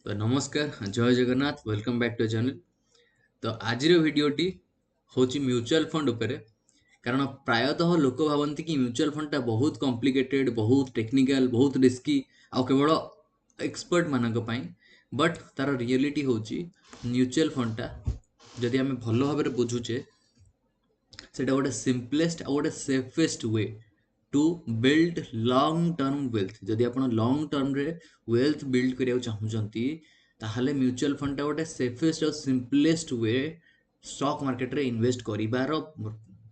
तो नमस्कार जय Jagannath welcome back to channel. तो आज भिडियोटी हूँ म्यूचुअल फंड उपरे। कारण प्रायतः लोक भावती कि म्यूचुअल फंडटा बहुत कॉम्प्लिकेटेड, बहुत टेक्निकल, बहुत रिस्की आ केवल एक्सपर्ट मानक पई। बट तार रियलिटी हूँ म्यूचुअल फंडटा जदि आम भल भाव बुझुचे सेटा गोटे सिंपलेस्ट आ गोटे safest way to build long term wealth. जदि आप लॉन्ग टर्म रे वेल्थ बिल्ड करिया चाहूँगी ताहले म्यूचुअल फंडटा गोटे सेफेस्ट और सिंपलेस्ट वे स्टॉक मार्केट रे इन्वेस्ट करिवार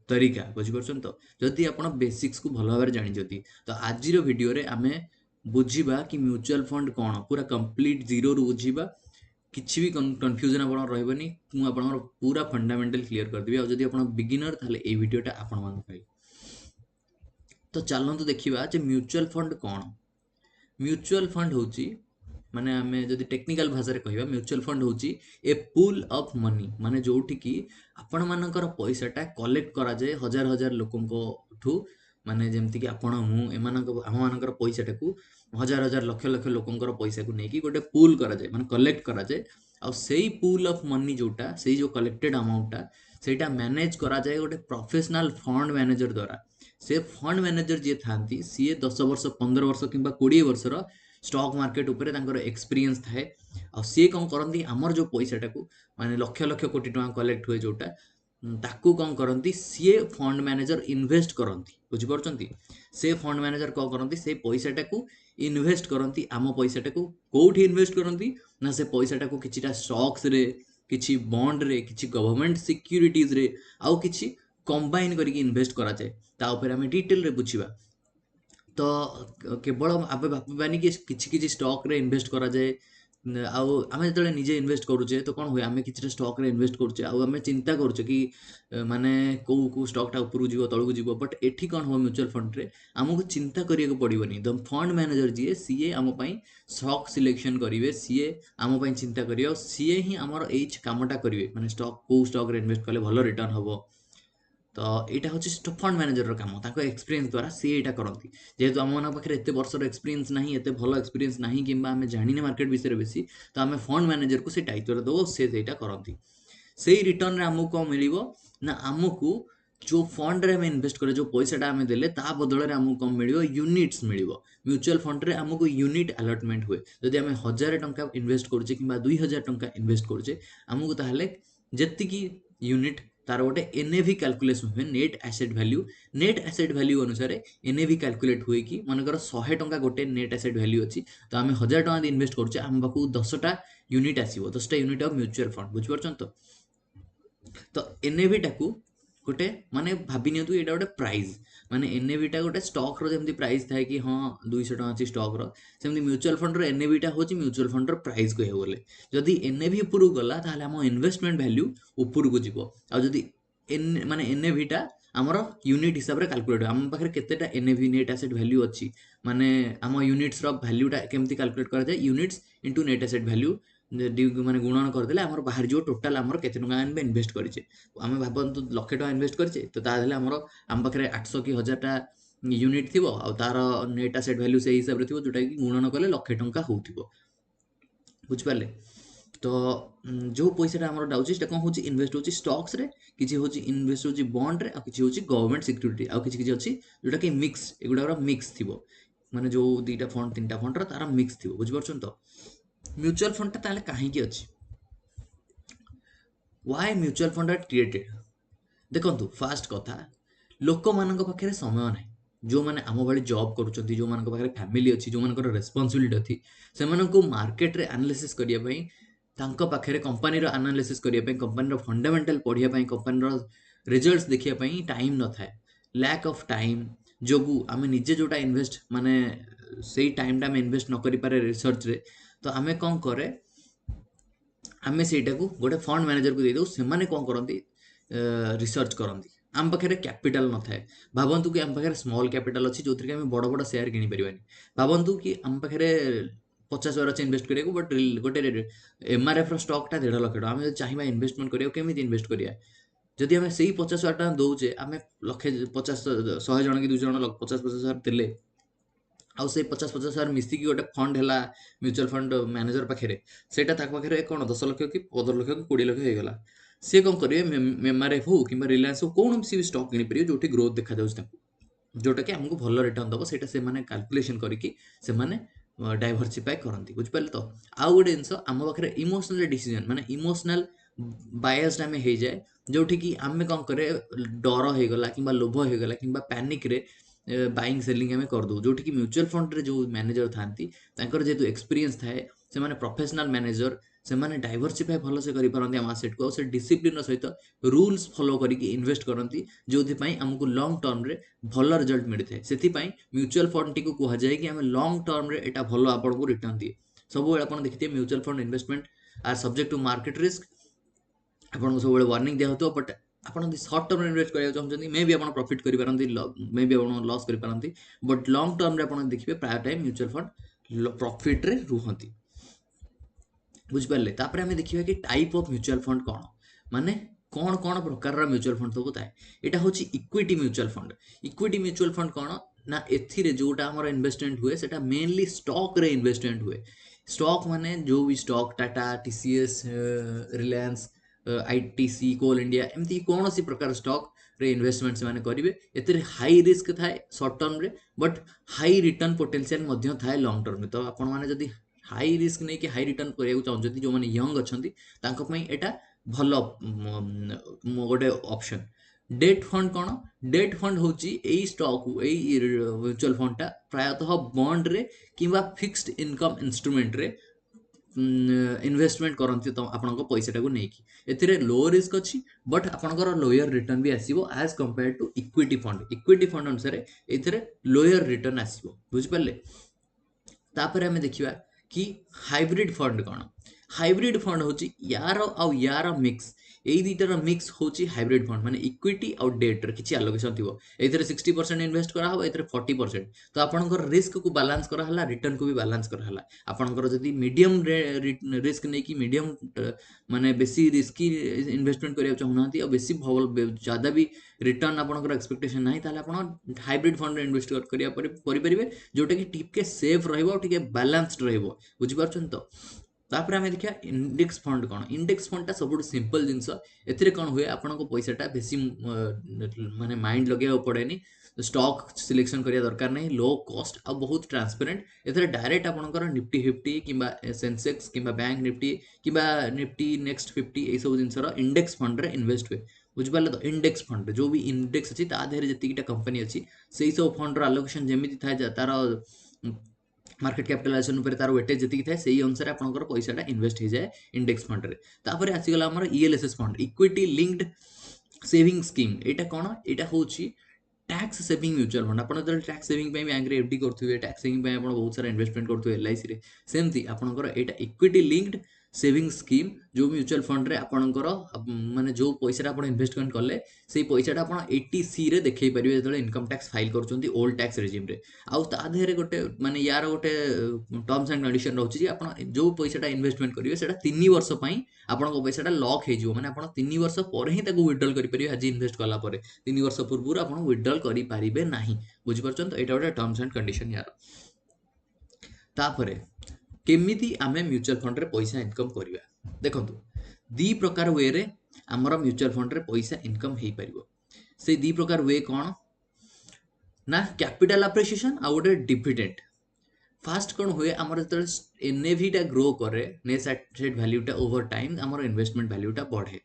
तरीका बुझीपार। तो जदि आप बेसिक्स को भल भाव जानी तो आज वीडियो रे आमे बुझीबा कि म्यूचुअल फंड कौन पूरा कंप्लीट जीरो रु बुझीबा। किसी भी कन्फ्यूजन आप रही मुझे पूरा फंडामेंटल क्लीयर करदेवी। आदि आप बिगिनर ताहले ए वीडियोटा आपण तो चलतु देखा जे म्यूचुअल फंड कौन। म्यूचुअल फंड हूँ माने आमे जदि टेक्निकल भाषा रे कहबा म्यूचुअल फंड हूँ ए पूल ऑफ मनी माने जोठी की आपण मानकर पैसाटा कलेक्ट करा जाए हजार हजार लोकंको ठू। माने जेमति कि आपण मु एमानक आम मानकर पैसाटा हजार हजार लक्ष लक्ष लोकंकर पैसा को लेकिन गोटे पूल करा जाए माने कलेक्ट करा जाए। आ सेई पूल ऑफ मनी जोटा सेई जो कलेक्टेड अमाउंटटा सेटा मैनेज करा जाए गोटे प्रोफेशनल फंड मैनेजर द्वारा। से फंड मैनेजर जी था सी 10 वर्ष 15 वर्ष कि 20 वर्षर स्टॉक मार्केट उपरे एक्सपीरियंस थाए। आ सी कौन करती आमर जो पैसाटा को माने लक्ष लक्ष कोटी टका कलेक्ट हुए जोटा ताकू कौन करती सी फंड मैनेजर इन्वेस्ट करती बुझीपार। से फंड मैनेजर कौन करती से पैसाटा को इन्वेस्ट करती आम पैसाटा को कौटी इन्वेस्ट करती ना से पैसाटा को किछिटा स्टॉक्स रे किछि बॉन्ड रे किछि गवर्नमेंट सिक्यूरिटीज रे आउ किछि कंबाइन करके इन्वेस्ट करा जाए ता ऊपर आम डिटेल रे बुझीबा। तो केवल आम भाबानी कि किछि किछि स्टॉक रे इन्वेस्ट करा जाए आउ आम जो निजे इन्वेस्ट करुचे तो कौन हुए आम कि स्टॉक रे इन्वेस्ट करुचे आम चिंता करुचे कि माने को स्टॉकटा ऊपर जीव तलू जीव। बट एठी कौन हो म्यूचुअल फंड रे आमको चिंता करिया पड़ोनी। द फंड मैनेजर जी सीए आम स्टॉक सिलेक्शन करेंगे सीए आम चिंता करिए सीए ही आमर एच कामटा करेंगे माने स्टॉक को स्टॉक रे इन्वेस्ट कले भल रिटर्न हम। तो यहाँ हूँ फंड मैनेजर काम एक्सपीरियंस द्वारा सी यहाँ करती जेहेतु आम मान पाखे एत वर्षर एक्सपीरियंस ना एत भल एक्सपीरियंस ना कि आम जाने मार्केट विषय बेसी तो आम फंड मैनेजर को दायित्व दो से करती से रिटर्न आमको कौन मिल ना आमको जो फंड रे इन्वेस्ट करे जो पैसाटा आम देले ता बदल आमको कौन मिल यूनिट्स मिल म्यूचुअल फंड रे आमको यूनिट अलॉटमेंट हुए। जदि आम 1000 टंका इन्वेस्ट करुचे कि 2000 टंका इन्वेस्ट करुचे आमको ताहले जेतिकी यूनिट तार गोटे एनएवी कैलकुलेशन हुए नेट एसेट वैल्यू अनुसार एनएवी कैलकुलेट हुए कि मनकर 100 टंका गोटे नेट एसेट वैल्यू अच्छी तो आम 1000 टंका इन्वेस्ट करुचे आम पाक 10टा यूनिट आसो 10टा यूनिट ऑफ म्यूचुअल फंड बुझीपार। तो एनएवी टाकू गोटे माने भाभी नियंतु एटा गोटे प्राइस माने एनएवी टा गोटे स्टॉक रो जेमती प्राइस थाए कि हाँ 200 टका अछि स्टॉक रो सेमती म्यूचुअल फंड रो एनएवी टा होची म्यूचुअल फंड रो प्राइस कहै बोले। जदि एनएवी ऊपर गला ताहले हम इन्वेस्टमेंट वैल्यू ऊपर को जीवो आ जदि एन माने एनएवी टा हमर यूनिट हिसाब रे कैलकुलेट हम पाखरे केतेटा एनएवी नेट एसेट वैल्यू अछि माने हम यूनिट्स रो वैल्यू टा केमती कैलकुलेट करा जाय units into net asset value माने गुणन करदेले आमर बाहर जो टोटाल आमर केते टका आनबे इन्वेस्ट करिचे आम भावतु लक्ष टका इन्वेस्ट करिचे तो ताहले आमर आम पाखरे 800 कि 1000 टा यूनिट थिबो आ तार नेट एसेट वैल्यू से हिसाब रे थिबो जोटा कि गुणन कले लक्ष टका होउथिबो बुझ पाले। तो जो पैसा आमर डाउची सेटा कोन होची इन्वेस्ट होची स्टॉक्स रे किछि होची इन्वेस्ट होची बॉन्ड रे आ किछि होची गवर्नमेंट सिक्यूरिटी आ किछि किछि अछि जोटा कि मिक्स एगुडा मिक्स थिबो माने जो दीटा फंड तीनटा फंड रो तारा मिक्स थिबो बुझ परछन। तो म्यूचुअल फंड ता ताले काहे की अछि why mutual fund are created देखंतु फास्ट कथा लोक मानक पाखे समय ना जो मैंने आम भाई जॉब करुँच जो मान पाखे फैमिली अच्छी जो मान रेस्पॉन्सिबिलिटी अच्छी से मार्केट रे एनालिसिस करने पाखे कंपनी एनालिसिस करने कंपनी फंडामेंटल पढ़ाई कंपनी रिजल्ट्स देखा टाइम न थाए लैक ऑफ टाइम जोगु आम निजे जोटा इन्वेस्ट माने से टाइम टा इन्वेस्ट न करि पारे रिसर्च रे तो आम कौन करे आम से गोटे फंड मैनेजर को दे दो से कौन करती रिसर्च करती आम पाखे कैपिटल न थाए भावतु कि आम पाखे स्मॉल कैपिटल अच्छी जो थी बड़ बड़ शेयर किनी पारानी भावतु कि आम पाखे 50,000 अच्छे इन्वेस्ट करिया बट गोटे एमआरएफ स्टॉक टा 1.5 लाख टका आम चाहिए इन्वेस्टमेंट करिया केमी इन्वेस्ट करिया जदि आम से 50,000 टका दौचे आम लक्षे 50 100 जन कि 200 जन 50,000 देले आउ से 50,000 मिसिकी गोटे फंड है म्यूचुअल फंड मैनेजर पाखे सेटा पाखे कौन 10 लक्ष कि 15 लक्ष कि 20 लक्ष होगा सी कौन करेंगे एमआरएफ हो कि रिलायंस हो कौन सी भी स्टॉक किपर जो ग्रोथ देखा जोटा कि आमको भल रिटर्न दब से कैलकुलेसन करके डाइभरसीफाए करती बुझिपारे तो आउ गोटे जिन आम पाखे इमोशनल डिसीजन माने इमोशनल बायस्ड आम हो जाए जो कि आम कौन करे डर हो गला कि लोभ हो गला कि पैनिक रे बाइंग सेलिंग आम करदे जो कि म्यूचुअल फंड रे जो मैनेजर था जेहेतु एक्सपीरियंस थाए से प्रोफेशनल मैनेजर से डाइभरसीफाए भल से करें आसेट को से डिसिप्लिन सहित रूल्स फॉलो करके इन्वेस्ट करती जो आमको लॉन्ग टर्म रे भल रिजल्ट मिलता है से म्यूचुअल फंड टी कहुए कि आम लॉन्ग टर्म रे एटा भल आपको रिटर्न दिए सब आप देखिए mutual fund investment are subject to market risk आपको सब वार्निंग दिया होता बट आप सर्ट टर्म इन्वेस्ट करना चाहते मे भी आप प्रॉफिट करें मे भी आप लॉस करें बट लॉन्ग टर्म आप देखिए प्राय टाइम म्यूचुअल फंड प्रॉफिट रे रुहती बुझिपारे तापर आम देखिए कि टाइप ऑफ म्यूचुअल फंड कौन माने कौन कौन प्रकार म्यूचुअल फंड सब थाए यहाँ हूँ equity mutual fund equity mutual fund कौन ना एथिरे जोटा हमर इन्वेस्टमेंट हुए सेटा मेनली स्टॉक रे इन्वेस्टमेंट हुए स्टॉक माने जो भी stock Tata TCS Reliance ITC Coal India एमती कौन सी प्रकार स्टॉक रे इन्वेस्टमेंट से करेंगे एते हाई रिस्क थाए शॉर्ट टर्म रे बट हाई रिटर्न पोटेंशियल मध्य थाए लॉन्ग टर्म रे तो आपण माने जदी हाई रिस्क नहीं कि हाई रिटर्न करिया चाहते जो मैंने यंग अच्छा एटा भल गोटे ऑप्शन डेट फंड कौन डेट फंड हूँ स्टॉक म्यूचुअल फंडटा प्रायतः बॉन्ड रे किंबा फिक्स्ड इनकम इंस्ट्रूमेंट रे इन्वेस्टमेंट करती तो आपण पैसा को लेकिन एथिरे लो रिस्क अच्छी बट आपंकर लोअर रिटर्न भी आसो as compare to equity fund अनुसार ये लोअर रिटर्न आसो बुझिपारे तापर आम देखा कि हाइब्रिड फंड कौन हाइब्रिड फंड हूँ यार मिक्स यही दुईटार मिक्स हूँ हाइब्रिड फंड माने इक्विटी और डेट किसी आलोकेशन थी ये 60% इन्वेस्ट कराव ये 40% तो आपंकर रिस्क को बालांस कराला रिटर्न को भी बालांस कराला आपंकर जदि मीडियम रिस्क नहीं कि मीडियम माने बेसी रिस्की इन्वेस्टमेंट करिया चाहूना और बेसी भल ज्यादा भी रिटर्न आपंकर एक्सपेक्टेशन ना ताले आपण हाइब्रिड फंड इन्वेस्ट करिया परिपरिबे जोटा कि टिके सेफ रहइबो टिके बैलेंस्ड रहइबो बुझि पारछन तो तापर आम देखा इंडेक्स फंड कौन इंडेक्स फंडटा सब सिंपल जिनस ए कौन हुए आपण पैसाटा बेसी माने माइंड लगे पड़ेनि स्टॉक सिलेक्शन करिया दरकार नहीं लो कॉस्ट आ बहुत ट्रांसपेरेंट एथरे डायरेक्ट आपनकर निफ्टी 50 किंबा सेंसेक्स किंबा बैंक निफ्टी किंबा निफ्टी नेक्स्ट 50 ये सब जिनसर इंडेक्स फंड रे इन्वेस्ट हुए बुझिपारे तो इंडेक्स फंड जो भी इंडेक्स अच्छी तादेह जीटा कंपनी अच्छी से सब फंड आलोकेशन जमी थाए तार मार्केट कैपिटलाइजेशन पर तार वेटेज जी थाए से अनुसार आपंकर पैसाटा इन्वेस्ट हो जाए इंडेक्स फंड रे तापर आसीगला आमर ELSS fund equity linked saving scheme एटा कौन एटा हूँ टैक्स सेविंग म्यूचुअल फंड आपड़ जो टैक्स सेविंग बैंक रे एफडी करुवे टैक्स सेविंग आप बहुत सारा इन्वेस्टमेंट करुवे एलआईसी रे सेमती आपंकर एटा इक्विटी लिंक्ड सेविंग स्कीम जो म्यूचुअल फंड रे आपणकर माने जो पैसा आप इन्वेस्टमेंट कले से पैसाटा आप 80C रे देखई पारे जो इनकम टैक्स फाइल कर ओल्ड टैक्स रेजिम रे आउ ता देहरे गोटे माने यार गोटे टर्म्स एंड कंडीशन रोची आप जो पैसाटा इन्वेस्टमेंट करेंगे से 3 वर्ष आपको पैसाटा लॉक हो मैंने आप 3 वर्ष पर ही विड्रॉल करेंगे आज इन्वेस्ट कला 3 वर्ष पूर्व आप विड्रॉल करेंगे ना बुझीपार तो यहाँ गोटे टर्म्स एंड कंडीशन यार तापर केमिति आमे म्यूचुअल फंड रे पैसा इनकम करिवा देखो दी प्रकार वे रे आमर म्यूचुअल फंड रे पैसा इनकम हो पार से दी प्रकार वे कौन ना कैपिटल अप्रिसिएशन आ गोटे डिविडेंड फास्ट कौन हुए आमर जो एनएवीटा ग्रो करे नेट एसेट वैल्यूटा ओवर टाइम आमर इन्वेस्टमेंट वैल्यूटा बढ़े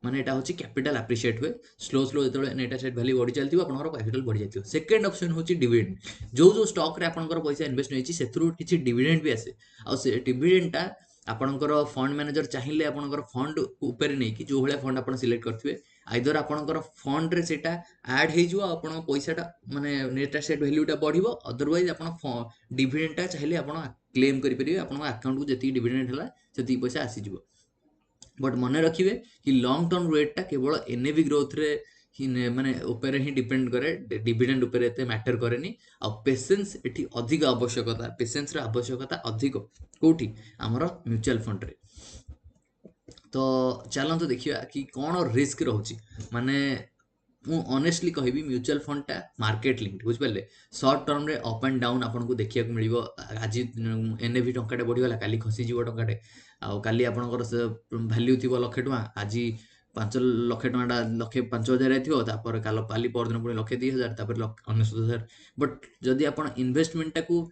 माने एटा होची कैपिटल अप्रिशिएट हुए स्लो स्लो जो नेट एसेट वैल्यू बढ़ी चलती आपंकर कैपिटल बढ़ी जाती सेकेंड ऑप्शन होची डिविडेंड जो स्टॉक रे आपंकर पैसा इन्वेस्ट होईची सेथुरु किछि डिविडेंड भी आसे आ से डिविडेंडटा आपंकर फंड मैनेजर चाहिए आपंकर फंड ऊपर नहीं कि जो भाया फंड आप सिलेक्ट करथिबे आइदर आपंकर फंड रे सेटा ऐड हो जाओ आपण पैसाटा माने नेट एसेट वैल्यूटा बढ़िबो अदरवाइज आपण डिविडेंडटा चाहिए आपण क्लेम करि परिबे आपण अकाउंट को जति डिविडेंड हला सेति पैसा आसी जिवो बट मन रखिए कि लॉन्ग टर्म रेटा केवल एनएवी ग्रोथ रे ही माने ऊपर ही डिपेंड करे डिविडेंड ऊपर एते मैटर करेनी आ पेशेंस एठी अधिक आवश्यकता पेशेंस रे आवश्यकता अधिक कोठी हमर म्यूचुअल फंड रे तो चलंतु देखिया कि कौन रिस्क रोची माने ମୁଁ ଅନେଷ୍ଟଲି କହିବି म्यूचुअल फंडटा मार्केट लिंक्ड बुझिपारे सर्ट टर्म रे अप एंड डाउन आपको देखा मिल आज एनएवी टंकाटे बढ़ीगला काली खसीज टंकाटे आउ काली आपंकर भैल्यू थी 1,00,000 टଙ୍କା आज 5,00,000 ଟଙ୍କାଟା 1,05,000 थोपर काल काली परदिन पुणी 1,02,000 तापर 19,000 बट जदि आप इन्वेस्टमेंट टाकू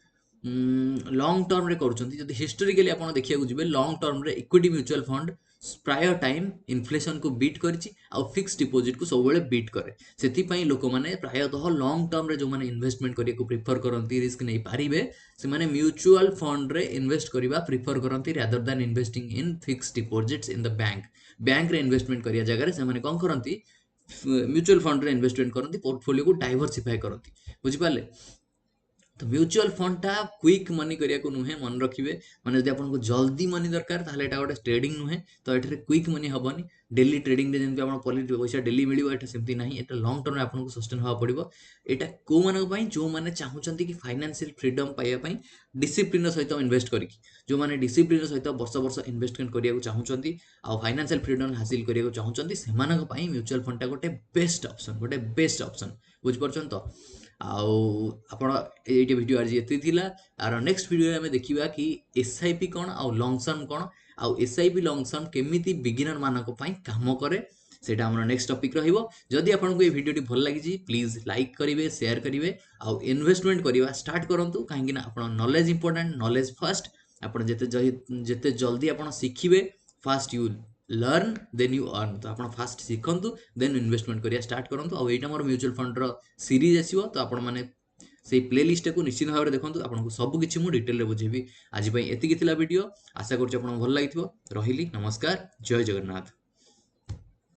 लंग टर्म रे करूछंती हिस्टोरिकली आप देखा जी लंग टर्म रे इक्विटी म्यूचुअल फंड प्राय टाइम इन्फ्लेशन को बीट करिछि आ फिक्स डिपोजिट को सब बेले बीट करे से लोक मैंने प्रायतः लंग टर्म रे जो मैंने इन्वेस्टमेंट करिया को प्रिफर करती रिस्क नहीं पारिबे से माने म्यूचुअल फंड रे इन्वेस्ट करबा प्रिफर करती rather than investing in fix deposits in the bank रे इन्वेस्टमेंट करिया जगह रे से माने कोन करंती म्यूचुअल फंड रे इन्वेस्टमेंट करती पोर्टफोलियो को डाइवर्सिफाई करती बुझि पाले तो म्यूचुअल फंडटा क्विक मनी करिया को नुहे मन रखिए माने यदि आपको जल्दी मनी दरकार ताहले एटा गोटे ट्रेडिंग नुहे तो एठारे क्विक मनी हबनी डेली ट्रेडिंग रे जेंति आपण पॉलिटी पैसा डेली मिलिबो एटा सेमती नाही एटा लॉन्ग टर्म रे आपको सस्टेन हवा पड़िबो एटा को मानक पई जो माने चाहुचंती कि फाइनेंशियल फ्रीडम पाइया पई डिसिप्लिन सहित इन्वेस्ट करिक जो माने डिसिप्लिन सहित वर्ष वर्ष इन्वेस्टमेंट करिया को चाहुचंती आ फाइनेंशियल फ्रीडम हासिल करिया को चाहुचंती सेमानक पई म्यूचुअल फंडटा गोटे बेस्ट ऑप्शन बुझ परछन तो आउ आपण एटे वीडियो आज एते थिला आर नेक्स्ट वीडियो में देखिबा कि एसआईपी कोन आउ लॉन्ग टर्म कोन आउ एसआईपी लॉन्ग टर्म केमिति बिगिनर मानक पई काम करे सेटा हमर नेक्स्ट टॉपिक रहिबो जदि आपनको ए वीडियोटी भल लागि जी प्लीज लाइक करिवे शेयर करिवे आउ इन्वेस्टमेंट करिवा स्टार्ट करंतु काहेकि ना आपण नॉलेज इंपोर्टेंट नॉलेज फर्स्ट आपण जेते जल्दी आपण सिखिबे fast you learn then you earn तो आप फास्ट शिखु देन इन्वेस्टमेंट करिया स्टार्ट करूँ और यहाँ मोर म्यूचुअल फंड सीरीज आसो तो आपण मैंने से प्ले लिस्ट को निश्चित भाव में देखो आपको सबकि मुझे डिटेल बुझेबी आज एति वीडियो आशा करूँ भल लगी रही नमस्कार जय जगन्नाथ।